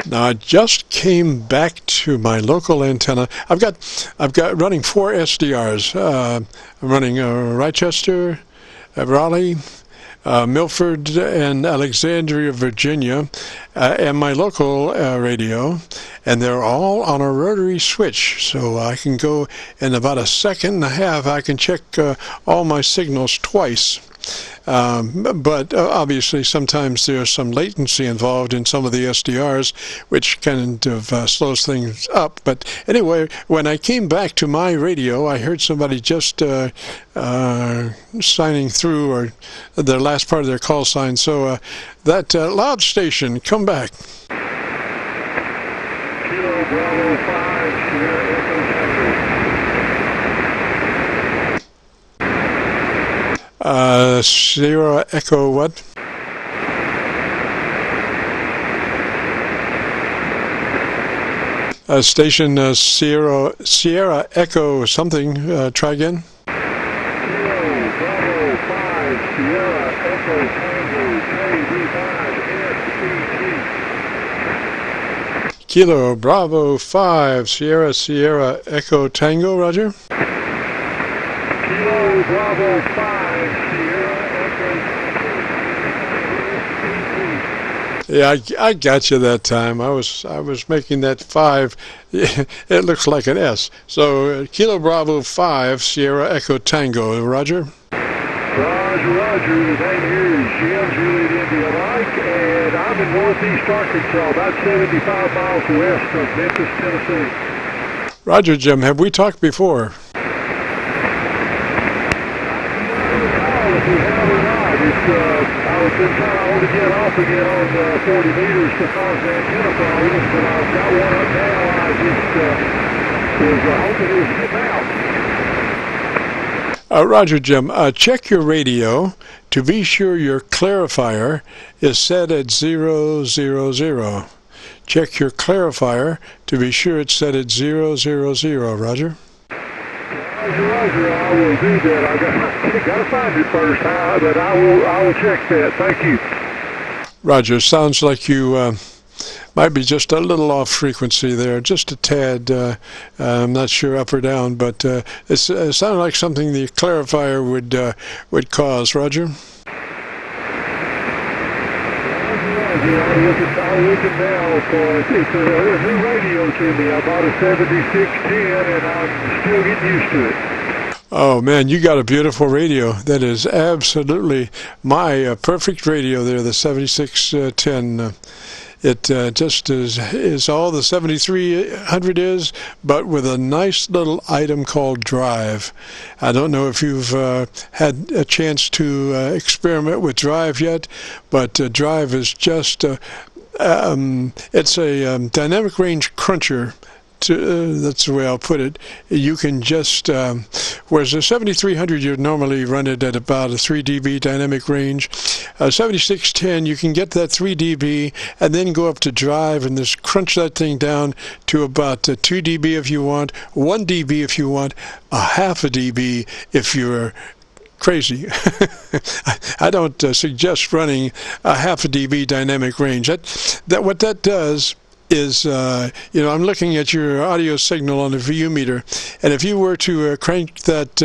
Now I just came back to my local antenna. I've got running 4 SDRs. I'm running Rochester, Raleigh, Milford, and Alexandria, Virginia, and my local radio, and they're all on a rotary switch, so I can go in about a second and a half. I can check all my signals twice. But obviously sometimes there's some latency involved in some of the SDRs, which kind of slows things up. But anyway, when I came back to my radio, I heard somebody just signing through, or the last part of their call sign. So that loud station, come back. Kilo Bravo 5, Sierra Echo Sierra Echo what? Station Sierra Echo something. Try again. Kilo Bravo 5, Sierra Echo Tango KB5SET. Kilo Bravo 5 Sierra Echo Tango, Roger. Kilo Bravo 5, Sierra Echo Tango. Yeah, I got you that time. I was making that 5. It looks like an S. So Kilo Bravo 5 Sierra Echo Tango, Roger. Roger. The name here is Jim, Juliet India Mike, and I'm in northeast Arkansas, about 75 miles west of Memphis, Tennessee. Roger, Jim. Have we talked before? If we have or not, I was been trying to hold again off again on 40 meters to cause the antenna problems, but I've got one up now. I just was hoping it was getting out. Roger, Jim. Check your radio to be sure your clarifier is set at 000. Check your clarifier to be sure it's set at 000, Roger. Roger, I will do that. I got to find it first, but I will check that. Thank you. Roger, sounds like you might be just a little off frequency there, just a tad. I'm not sure up or down, but it sounded like something the clarifier would cause. Roger. I'll look at now for it's a new radio to me. I bought a 7610 and I'm still getting used to it. Oh man, you got a beautiful radio. That is absolutely my perfect radio there, the 7610. It just is all the 7300 is, but with a nice little item called drive. I don't know if you've had a chance to experiment with drive yet, but drive is just it's a dynamic range cruncher. That's the way I'll put it. You can just, whereas a 7300 you'd normally run it at about a 3 dB dynamic range. 7610 you can get that 3 dB and then go up to drive and just crunch that thing down to about 2 dB if you want, 1 dB if you want, a half a dB if you're crazy. I don't suggest running a half a dB dynamic range. That what that does is, I'm looking at your audio signal on the VU meter, and if you were to crank that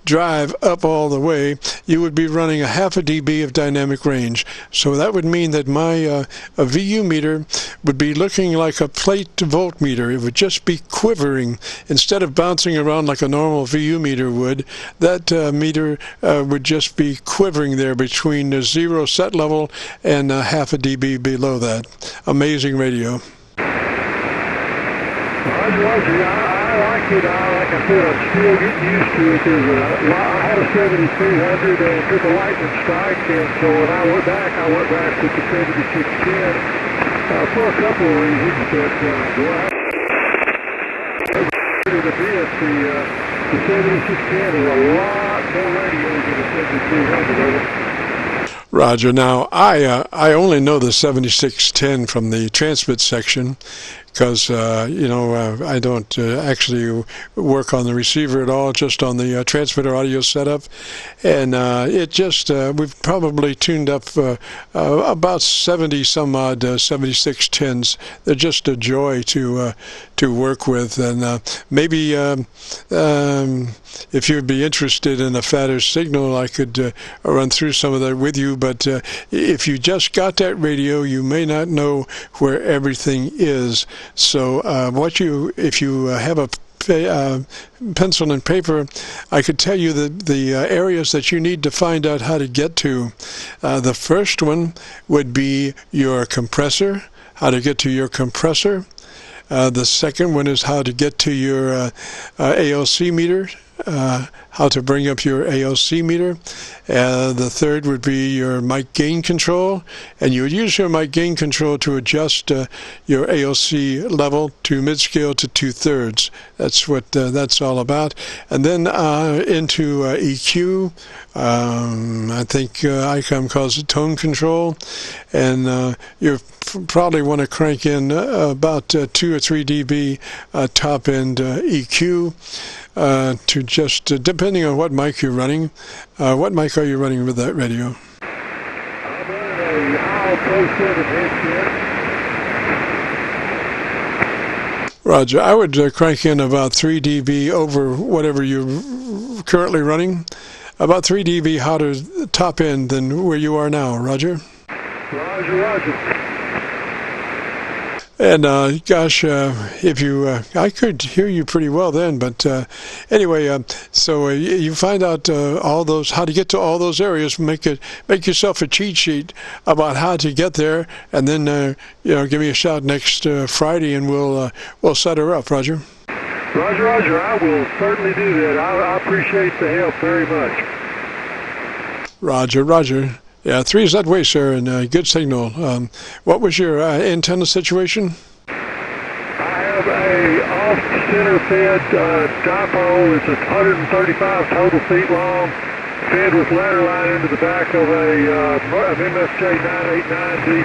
drive up all the way, you would be running a half a dB of dynamic range. So that would mean that my VU meter would be looking like a plate voltmeter. It would just be quivering. Instead of bouncing around like a normal VU meter would, that meter would just be quivering there between the 0 set level and half a dB below that. Amazing radio. Roger, I like it. Like I said, I'm still getting used to it. I had a 7300 and took a lightning strike, and so when I went back with the 7610 for a couple of reasons. But the 7610 is a lot more radios than the 7300. Roger. Now, I only know the 7610 from the transmit section. because I don't actually work on the receiver at all, just on the transmitter audio setup, and it just we've probably tuned up about 70 some odd 7610s. They're just a joy to work with, and maybe if you'd be interested in a fatter signal, I could run through some of that with you. But if you just got that radio, you may not know where everything is. So if you have a pencil and paper, I could tell you the areas that you need to find out how to get to. The first one would be your compressor, how to get to your compressor. The second one is how to get to your ALC meter, how to bring up your ALC meter. The third would be your mic gain control, and you would use your mic gain control to adjust your ALC level to mid-scale to 2/3. That's what that's all about. And then into EQ. I think ICOM calls it tone control, and you probably want to crank in about 2 or 3 dB top end EQ to just depending on what mic you're running. What mic are you running with that radio? I'm running a Qso-Vlog headset. Roger. I would crank in about 3 dB over whatever you're currently running. About 3 dB hotter top end than where you are now. Roger. Roger, roger. And gosh, if you, I could hear you pretty well then. But anyway, so you find out all those, how to get to all those areas. Make yourself a cheat sheet about how to get there, and then give me a shout next Friday, and we'll set her up. Roger. Roger, roger. I will certainly do that. I appreciate the help very much. Roger, roger. Yeah, 3 is that way, sir, and good signal. What was your antenna situation? I have a off-center fed dipole. It's 135 total feet long, fed with ladder line into the back of an MSJ 989D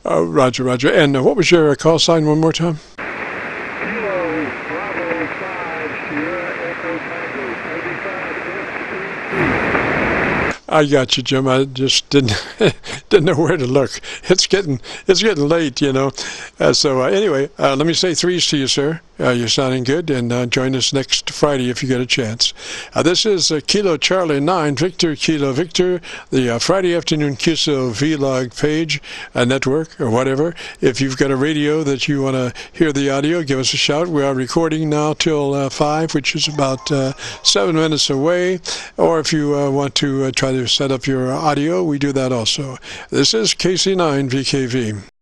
tuner. Roger, roger. And what was your call sign one more time? I got you, Jim. I just didn't know where to look. It's getting late, So anyway, let me say 3s to you, sir. You're sounding good, and join us next Friday if you get a chance. This is Kilo Charlie 9 Victor Kilo Victor, the Friday afternoon Qso-Vlog page, network, or whatever. If you've got a radio that you want to hear the audio, give us a shout. We are recording now till 5, which is about 7 minutes away. Or if you want to try to set up your audio, we do that also. This is KC9VKV.